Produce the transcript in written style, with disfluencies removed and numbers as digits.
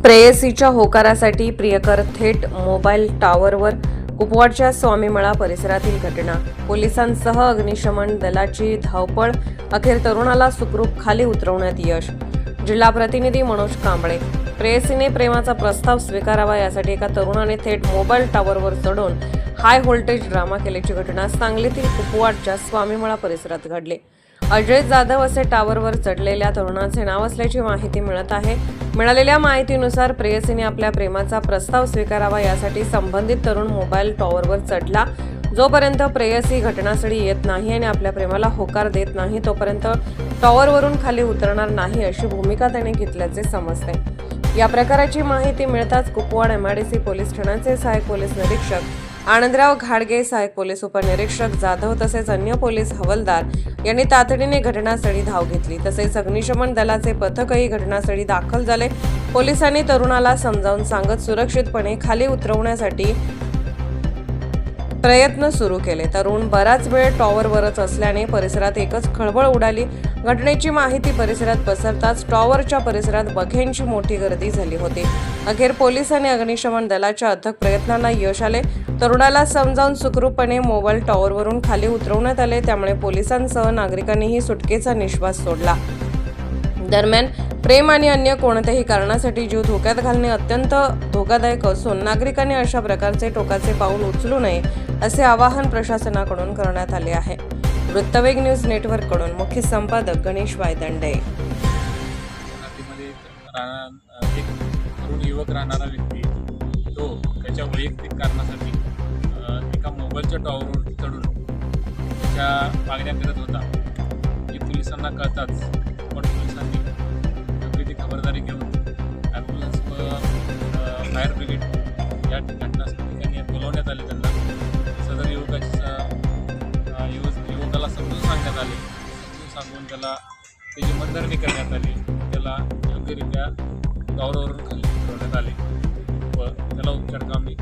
प्रेयसीच्या होकारासाठी प्रियकर थेट मोबाईल टॉवरवर. कुपवाडच्या स्वामीमळा परिसरातील घटना. पोलिसांसह अग्निशमन दलाची धावपळ. अखेर तरुणाला सुखरूप खाली उतरवण्यात यश. जिल्हा प्रतिनिधी मनोज कांबळे. प्रेयसीने प्रेमाचा प्रस्ताव स्वीकारावा यासाठी एका तरुणाने थेट मोबाईल टॉवरवर चढून हाय व्होल्टेज ड्रामा केल्याची घटना सांगलीतील कुपवाडच्या स्वामीमळा परिसरात घडली. अजय जाधव असे टॉवरवर चढलेल्या तरुणाचे नाव असल्याची माहिती मिळत आहे. मिळालेल्या माहितीनुसार प्रेयसीने आपल्या प्रेमाचा प्रस्ताव स्वीकारावा यासाठी संबंधित तरुण मोबाईल टॉवरवर चढला. जोपर्यंत प्रेयसी घटनास्थळी येत नाही आणि आपल्या प्रेमाला होकार देत नाही तोपर्यंत टॉवरवरून खाली उतरणार नाही अशी भूमिका त्याने घेतल्याचे समजते. या प्रकाराची माहिती मिळताच कुपवाड एमआयडीसी पोलीस ठाण्याचे सहाय्यक पोलीस निरीक्षक आनंदराव घाडगे, सहाय्यक पोलीस उपनिरीक्षक जाधव तसेच अन्य पोलीस हवालदार यांनी तातडीने घटनास्थळी धाव घेतली. तसेच अग्निशमन दलाचे पथकही घटनास्थळी दाखल झाले. पोलिसांनी तरुणाला समजावून सांगत सुरक्षितपणे खाली उतरवण्यासाठी प्रयत्न सुरू केले. तरुण बराच वेळ टॉवरवरच असल्याने परिसरात एकच खळबळ उडाली. घटनेची माहिती परिसरात पसरताच टॉवरच्या परिसरात बघ्यांची मोठी गर्दी झाली होती. अखेर पोलिसांनी अग्निशमन दलाच्या अथक प्रयत्नांना यश आले. तरुणाला समजावून सुखरूपपणे मोबाईल टॉवरवरून खाली उतरवण्यात आले. त्यामुळे पोलिसांसह नागरिकांनीही सुटकेचा निश्वास सोडला. दरम्यान प्रेम आणि अन्य कोणत्याही कारणासाठी जीव धोक्यात घालणे अत्यंत धोकादायक असून नागरिकांनी अशा प्रकारचे टोकाचे पाऊल उचलू नये असे आवाहन प्रशासनाकडून करण्यात आले आहे. वृत्तवेग न्यूज नेटवर्ककडून मुख्य संपादक गणेश वायदंडे. एक तरुण युवक राहणारा व्यक्ती तो त्याच्या वैयक्तिक कारणासाठी एका मोबाईलच्या टॉवरवर चढून त्याच्या मागण्या करत होता. की पोलिसांना कळताच पण पोलिसांनी योग्य ती खबरदारी घेऊन ॲम्ब्युलन्स व फायर ब्रिगेड या घटनास्थळी बोलवण्यात आले. त्यांना सदर युवकाला समजून सांगण्यात आले. समजून सांगून त्याला त्याची मनधरणी करण्यात आली. त्याला योग्यरित्या टॉवरवरून खाली उतरवण्यात आले व त्याला उपचार कामी